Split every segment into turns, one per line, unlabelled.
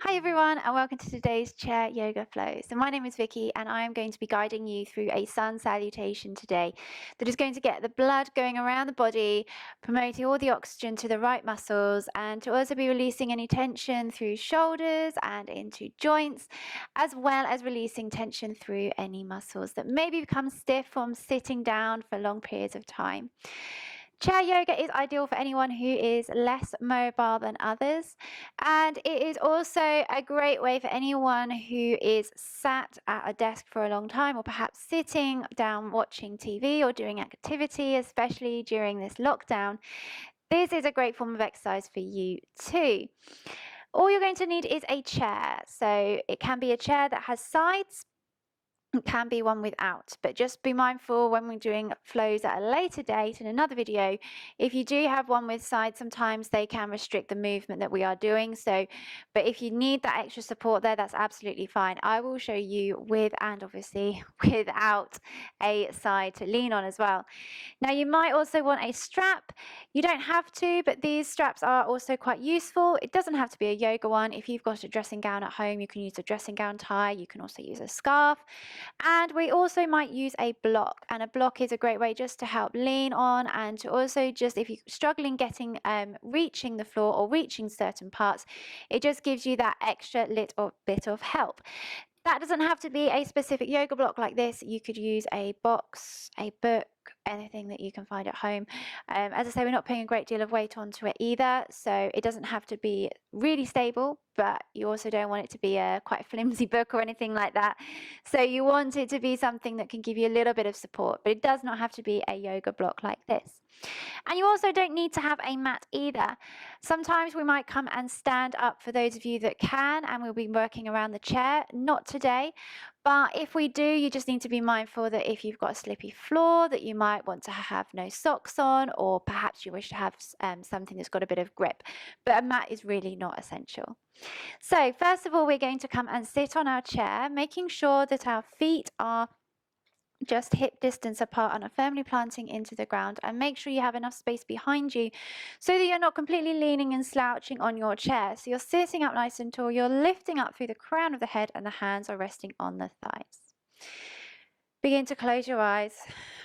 Hi everyone, and welcome to today's chair yoga flow. So my name is Vicky and I am going to be guiding you through a sun salutation today that is going to get the blood going around the body, promoting all the oxygen to the right muscles, and to also be releasing any tension through shoulders and into joints, as well as releasing tension through any muscles that maybe become stiff from sitting down for long periods of time. Chair yoga is ideal for anyone who is less mobile than others, and it is also a great way for anyone who is sat at a desk for a long time, or perhaps sitting down watching TV or doing activity, especially during this lockdown. This is a great form of exercise for you too. All you're going to need is a chair. So it can be a chair that has sides. It can be one without, but just be mindful when we're doing flows at a later date in another video. If you do have one with sides, sometimes they can restrict the movement that we are doing. So, but if you need that extra support there, that's absolutely fine. I will show you with and obviously without a side to lean on as well. Now you might also want a strap. You don't have to, but these straps are also quite useful. It doesn't have to be a yoga one. If you've got a dressing gown at home, you can use a dressing gown tie. You can also use a scarf. And we also might use a block, and a block is a great way just to help lean on, and to also just, if you're struggling getting reaching the floor or reaching certain parts, it just gives you that extra little bit of help. That doesn't have to be a specific yoga block like this. You could use a box, a book, anything that you can find at home. As I say, we're not putting a great deal of weight onto it either, so it doesn't have to be really stable, but you also don't want it to be a quite flimsy book or anything like that. So you want it to be something that can give you a little bit of support, but it does not have to be a yoga block like this. And you also don't need to have a mat either. Sometimes we might come and stand up for those of you that can, and we'll be working around the chair. Not today, but if we do, you just need to be mindful that if you've got a slippy floor, that you might want to have no socks on, or perhaps you wish to have something that's got a bit of grip. But a mat is really not essential. So first of all, we're going to come and sit on our chair, making sure that our feet are just hip distance apart and are firmly planting into the ground, and make sure you have enough space behind you so that you're not completely leaning and slouching on your chair. So you're sitting up nice and tall, you're lifting up through the crown of the head, and the hands are resting on the thighs. Begin to close your eyes,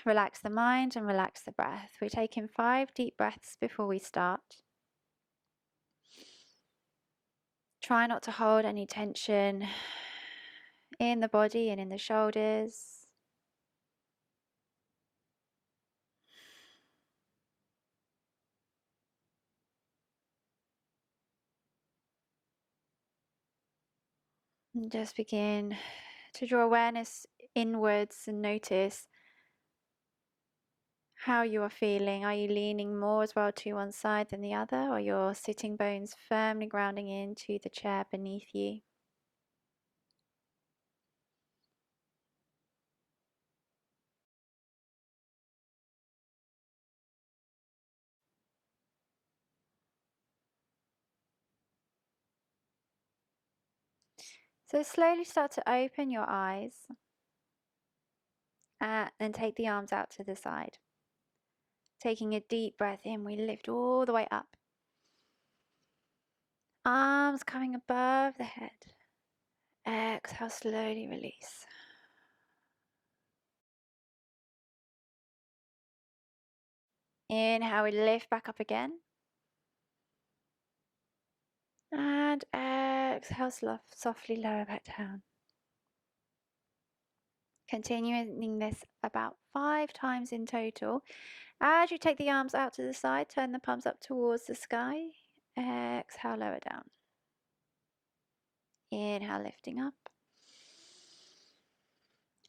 relax the mind and relax the breath. We take in 5 deep breaths before we start. Try not to hold any tension in the body and in the shoulders. And just begin to draw awareness inwards and notice how you are feeling. Are you leaning more as well to one side than the other, or your sitting bones firmly grounding into the chair beneath you? So slowly start to open your eyes, and take the arms out to the side. Taking a deep breath in, we lift all the way up. Arms coming above the head. Exhale, slowly release. Inhale, we lift back up again. And exhale, softly lower back down. Continuing this about 5 times in total. As you take the arms out to the side, turn the palms up towards the sky. Exhale, lower down. Inhale, lifting up.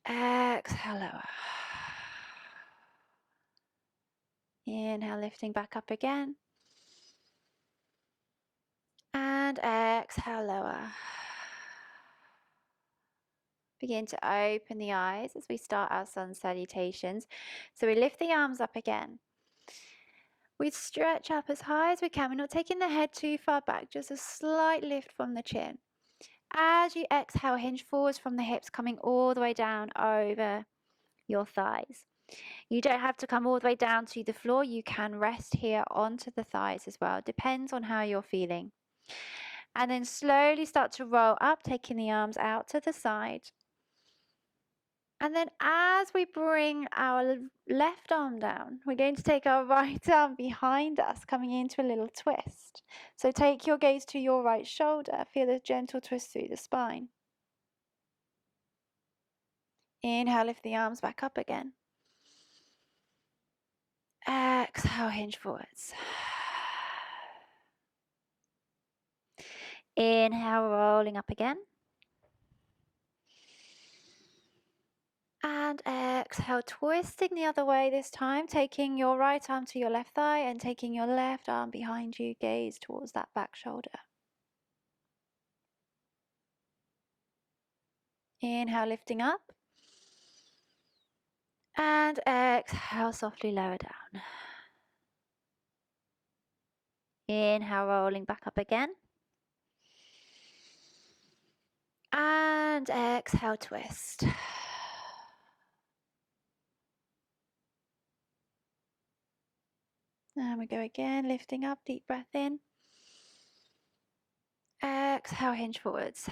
Exhale, lower. Inhale, lifting back up again. And exhale, lower. Begin to open the eyes as we start our sun salutations. So we lift the arms up again. We stretch up as high as we can. We're not taking the head too far back, just a slight lift from the chin. As you exhale, hinge forwards from the hips, coming all the way down over your thighs. You don't have to come all the way down to the floor. You can rest here onto the thighs as well. Depends on how you're feeling. And then slowly start to roll up, taking the arms out to the side. And then as we bring our left arm down, we're going to take our right arm behind us, coming into a little twist. So take your gaze to your right shoulder. Feel a gentle twist through the spine. Inhale, lift the arms back up again. Exhale, hinge forwards. Inhale, rolling up again. And exhale, twisting the other way this time, taking your right arm to your left thigh and taking your left arm behind you, gaze towards that back shoulder. Inhale, lifting up. And exhale, softly lower down. Inhale, rolling back up again. And exhale, twist. And we go again, lifting up, deep breath in. Exhale, hinge forwards.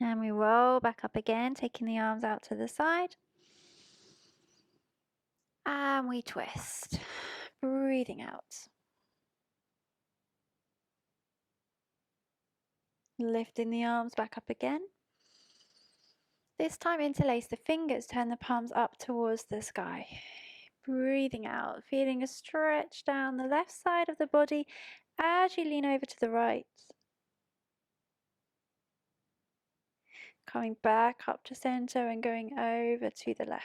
And we roll back up again, taking the arms out to the side. And we twist, breathing out. Lifting the arms back up again. This time interlace the fingers, turn the palms up towards the sky. Breathing out, feeling a stretch down the left side of the body as you lean over to the right. Coming back up to center and going over to the left.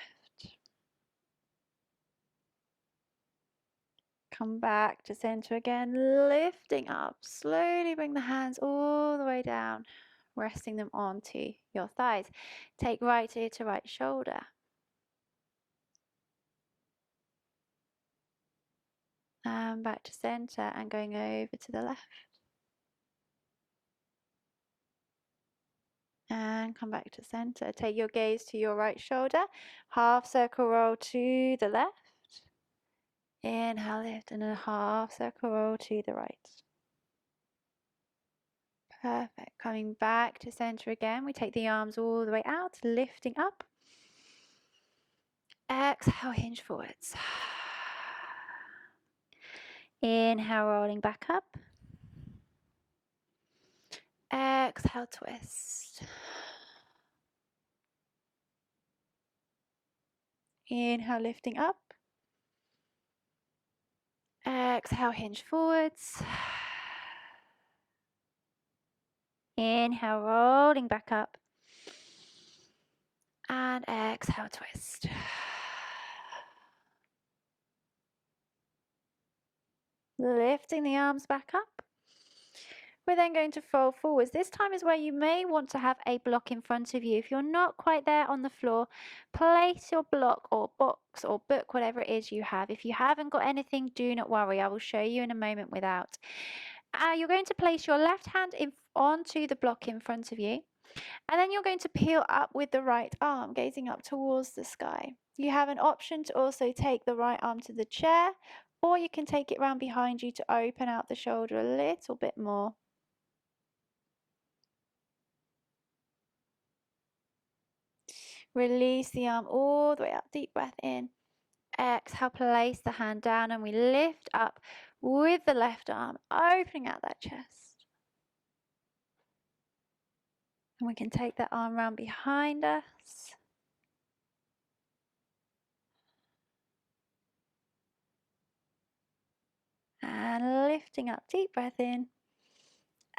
Come back to center again, lifting up. Slowly bring the hands all the way down, resting them onto your thighs. Take right ear to right shoulder. And back to center and going over to the left. And come back to center. Take your gaze to your right shoulder. Half circle roll to the left. Inhale, lift, and a half circle roll to the right. Perfect. Coming back to center again. We take the arms all the way out, lifting up. Exhale, hinge forwards. Inhale, rolling back up. Exhale, twist. Inhale, lifting up. Exhale, hinge forwards. Inhale, rolling back up. And exhale, twist. Lifting the arms back up. We're then going to fold forwards. This time is where you may want to have a block in front of you. If you're not quite there on the floor, place your block or box or book, whatever it is you have. If you haven't got anything, do not worry. I will show you in a moment without. You're going to place your left hand onto the block in front of you. And then you're going to peel up with the right arm, gazing up towards the sky. You have an option to also take the right arm to the chair, or you can take it round behind you to open out the shoulder a little bit more. Release the arm all the way up, deep breath in. Exhale, place the hand down and we lift up with the left arm, opening out that chest. And we can take that arm round behind us. And lifting up, deep breath in.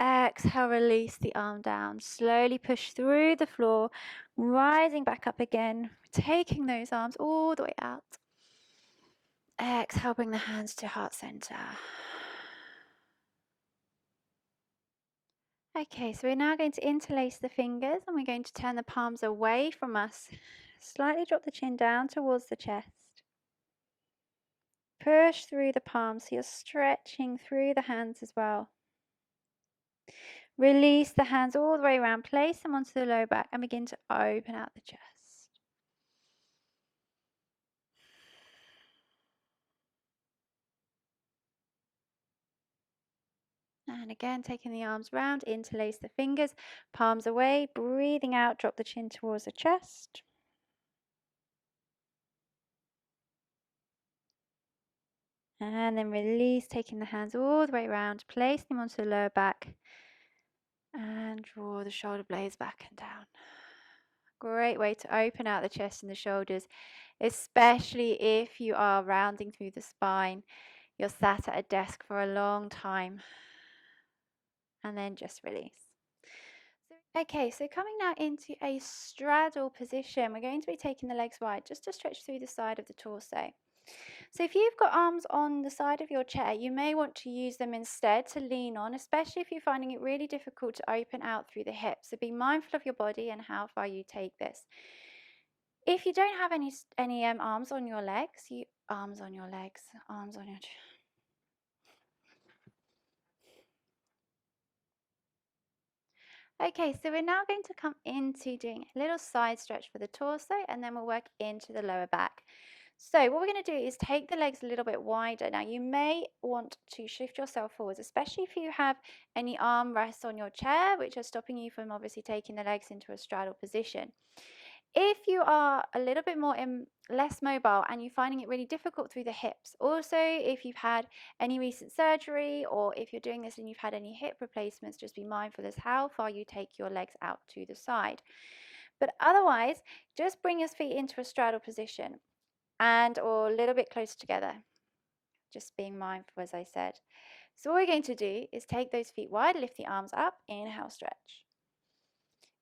Exhale, release the arm down. Slowly push through the floor, rising back up again, taking those arms all the way out. Exhale, bring the hands to heart center. Okay, so we're now going to interlace the fingers and we're going to turn the palms away from us. Slightly drop the chin down towards the chest. Push through the palms so you're stretching through the hands as well. Release the hands all the way around, place them onto the lower back and begin to open out the chest. And again, taking the arms round, interlace the fingers, palms away, breathing out, drop the chin towards the chest. And then release, taking the hands all the way around, place them onto the lower back and draw the shoulder blades back and down. Great way to open out the chest and the shoulders, especially if you are rounding through the spine. You're sat at a desk for a long time. And then just release. Okay, so coming now into a straddle position, we're going to be taking the legs wide just to stretch through the side of the torso. So if you've got arms on the side of your chair, you may want to use them instead to lean on, especially if you're finding it really difficult to open out through the hips. So be mindful of your body and how far you take this. If you don't have any arms on your legs, arms on your legs, arms on your chair. Okay, so we're now going to come into doing a little side stretch for the torso, and then we'll work into the lower back. So what we're going to do is take the legs a little bit wider. Now you may want to shift yourself forwards, especially if you have any arm rests on your chair, which are stopping you from obviously taking the legs into a straddle position. If you are a little bit less mobile and you're finding it really difficult through the hips, also if you've had any recent surgery or if you're doing this and you've had any hip replacements, just be mindful as how far you take your legs out to the side. But otherwise, just bring your feet into a straddle position or a little bit closer together. Just being mindful, as I said. So what we're going to do is take those feet wide, lift the arms up, inhale, stretch.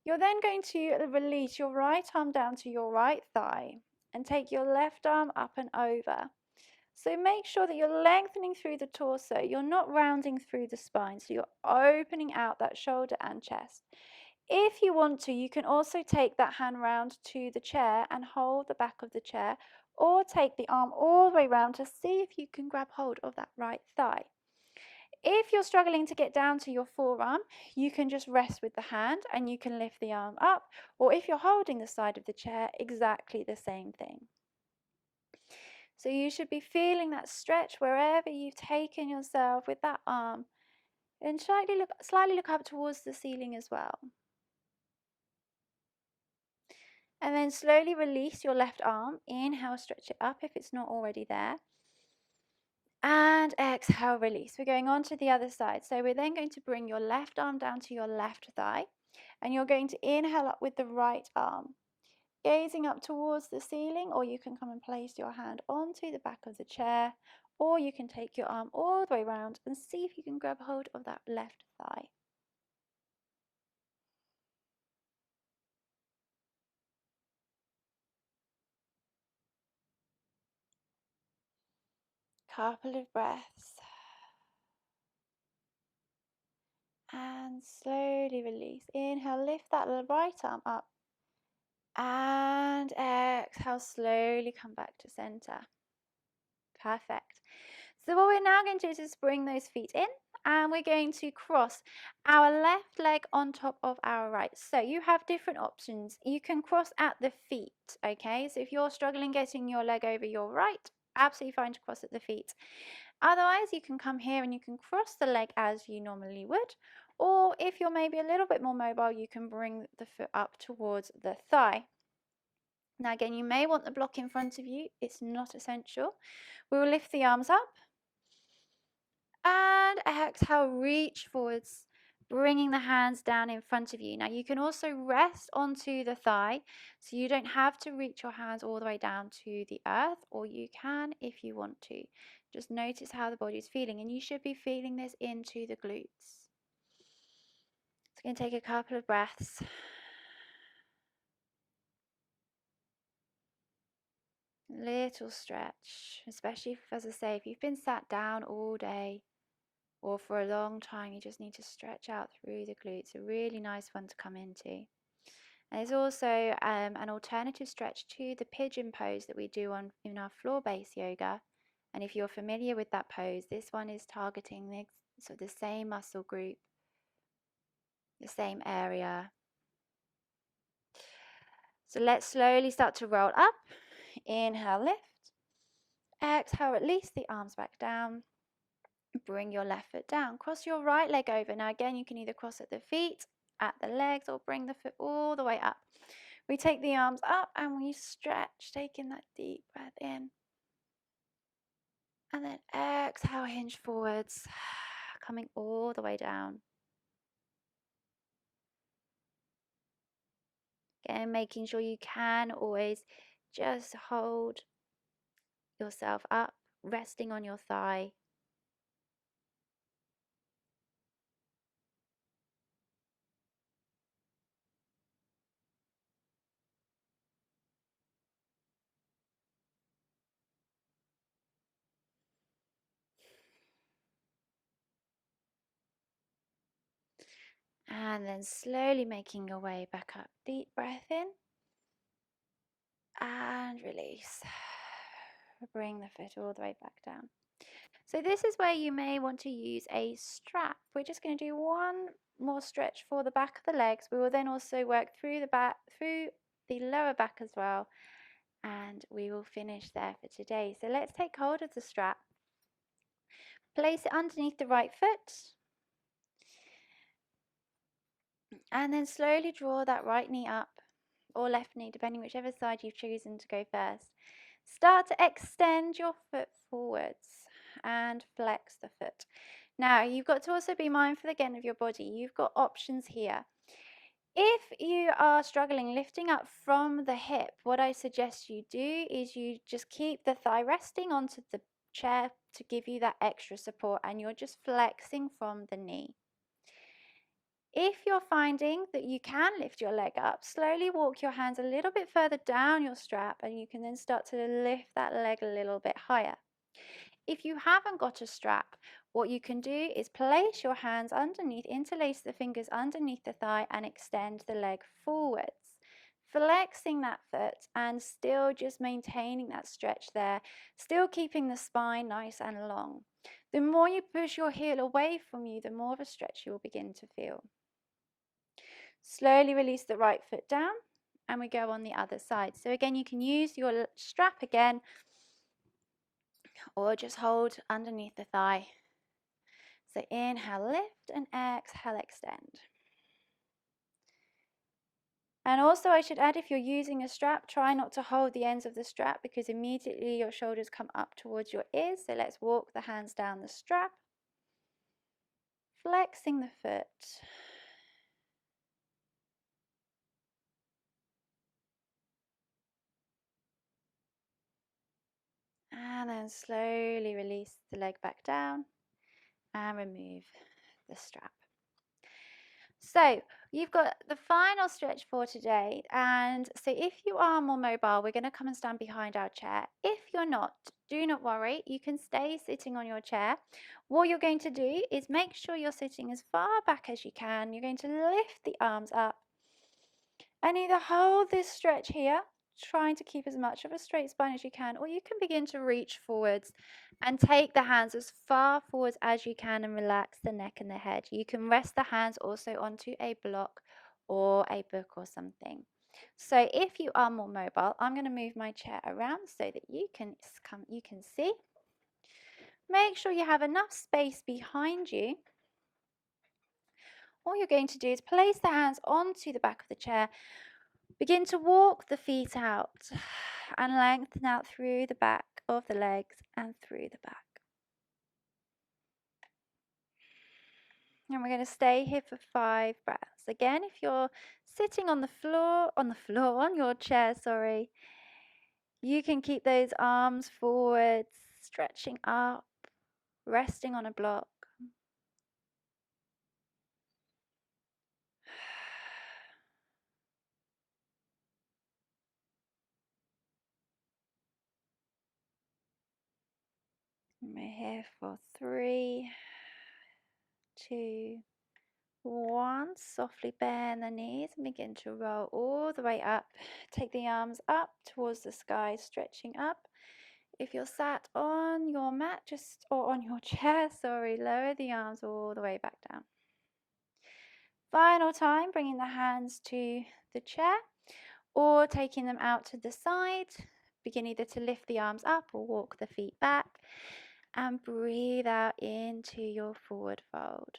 You're then going to release your right arm down to your right thigh and take your left arm up and over. So make sure that you're lengthening through the torso. You're not rounding through the spine. So you're opening out that shoulder and chest. If you want to, you can also take that hand round to the chair and hold the back of the chair, or take the arm all the way round to see if you can grab hold of that right thigh. If you're struggling to get down to your forearm, you can just rest with the hand and you can lift the arm up, or if you're holding the side of the chair, exactly the same thing. So you should be feeling that stretch wherever you've taken yourself with that arm, and slightly look up towards the ceiling as well. And then slowly release your left arm. Inhale, stretch it up if it's not already there. And exhale, release. We're going on to the other side. So we're then going to bring your left arm down to your left thigh. And you're going to inhale up with the right arm, gazing up towards the ceiling, or you can come and place your hand onto the back of the chair, or you can take your arm all the way around and see if you can grab hold of that left thigh. Couple of breaths. And slowly release. Inhale, lift that right arm up. And exhale, slowly come back to center. Perfect. So what we're now going to do is just bring those feet in, and we're going to cross our left leg on top of our right. So you have different options. You can cross at the feet, okay? So if you're struggling getting your leg over your right, absolutely fine to cross at the feet. Otherwise, you can come here and you can cross the leg as you normally would. Or if you're maybe a little bit more mobile, you can bring the foot up towards the thigh. Now again, you may want the block in front of you. It's not essential. We will lift the arms up. And exhale, reach forwards, bringing the hands down in front of you. Now you can also rest onto the thigh, so you don't have to reach your hands all the way down to the earth, or you can if you want to. Just notice how the body is feeling, and you should be feeling this into the glutes. So going to take a couple of breaths. Little stretch, especially if, as I say, if you've been sat down all day or for a long time, you just need to stretch out through the glutes. A really nice one to come into. And there's also an alternative stretch to the pigeon pose that we do in our floor-based yoga. And if you're familiar with that pose, this one is targeting the same muscle group the same area. So let's slowly start to roll up. Inhale, lift. Exhale, release the arms back down. Bring your left foot down. Cross your right leg over. Now again, you can either cross at the feet, at the legs, or bring the foot all the way up. We take the arms up and we stretch, taking that deep breath in. And then exhale, hinge forwards, coming all the way down. Again, making sure you can always just hold yourself up, resting on your thigh. And then slowly making your way back up. Deep breath in. And release. Bring the foot all the way back down. So this is where you may want to use a strap. We're just going to do one more stretch for the back of the legs. We will then also work through the back, through the lower back as well. And we will finish there for today. So let's take hold of the strap. Place it underneath the right foot. And then slowly draw that right knee up, or left knee, depending whichever side you've chosen to go first. Start to extend your foot forwards and flex the foot. Now, you've got to also be mindful again of your body. You've got options here. If you are struggling lifting up from the hip, what I suggest you do is you just keep the thigh resting onto the chair to give you that extra support, and you're just flexing from the knee. If you're finding that you can lift your leg up, slowly walk your hands a little bit further down your strap, and you can then start to lift that leg a little bit higher. If you haven't got a strap, what you can do is place your hands underneath, interlace the fingers underneath the thigh and extend the leg forwards, flexing that foot and still just maintaining that stretch there, still keeping the spine nice and long. The more you push your heel away from you, the more of a stretch you will begin to feel. Slowly release the right foot down and we go on the other side. So again, you can use your strap again or just hold underneath the thigh. So inhale, lift, and exhale, extend. And also I should add, if you're using a strap, try not to hold the ends of the strap because immediately your shoulders come up towards your ears. So let's walk the hands down the strap, flexing the foot. And then slowly release the leg back down and remove the strap. So you've got the final stretch for today, and so if you are more mobile, we're going to come and stand behind our chair. If you're not, do not worry, you can stay sitting on your chair. What you're going to do is make sure you're sitting as far back as you can. You're going to lift the arms up and either hold this stretch here, trying to keep as much of a straight spine as you can, or you can begin to reach forwards and take the hands as far forwards as you can and relax the neck and the head. You can rest the hands also onto a block or a book or something. So if you are more mobile, I'm going to move my chair around so that you can see. Make sure you have enough space behind you. All you're going to do is place the hands onto the back of the chair. Begin to walk the feet out and lengthen out through the back of the legs and through the back. And we're going to stay here for 5 breaths. Again, if you're sitting on your chair, you can keep those arms forwards, stretching up, resting on a block. And we're here for 3, 2, 1. Softly bend the knees and begin to roll all the way up. Take the arms up towards the sky, stretching up. If you're sat on your mat, or on your chair, lower the arms all the way back down. Final time, bringing the hands to the chair or taking them out to the side. Begin either to lift the arms up or walk the feet back. And breathe out into your forward fold.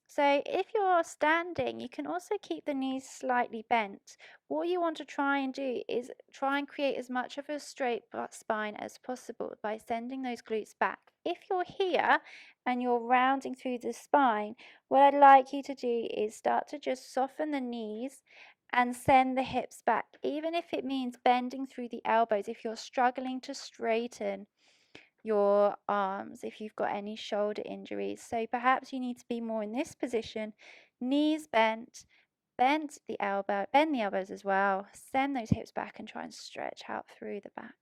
So if you're standing, you can also keep the knees slightly bent. What you want to try and do is try and create as much of a straight spine as possible by sending those glutes back. If you're here and you're rounding through the spine, what I'd like you to do is start to just soften the knees and send the hips back, even if it means bending through the elbows. If you're struggling to straighten your arms, if you've got any shoulder injuries. So perhaps you need to be more in this position, knees bent, bend the elbows as well, send those hips back and try and stretch out through the back.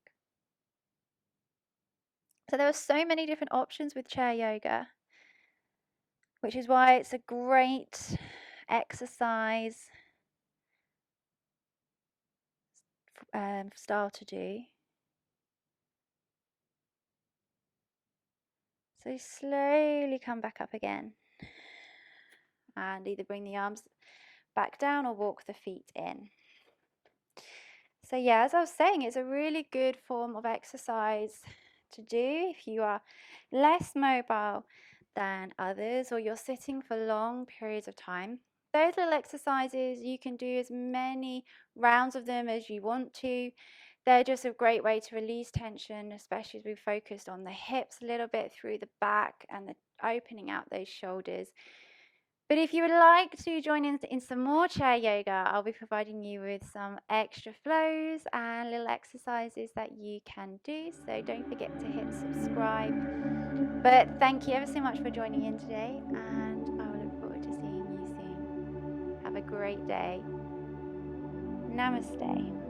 So there are so many different options with chair yoga, which is why it's a great exercise style to do. So slowly come back up again and either bring the arms back down or walk the feet in. So yeah, as I was saying, it's a really good form of exercise to do if you are less mobile than others or you're sitting for long periods of time. Those little exercises, you can do as many rounds of them as you want to. They're just a great way to release tension, especially as we focused on the hips a little bit through the back and the opening out those shoulders. But if you would like to join in some more chair yoga, I'll be providing you with some extra flows and little exercises that you can do. So don't forget to hit subscribe. But thank you ever so much for joining in today, and I will look forward to seeing you soon. Have a great day. Namaste.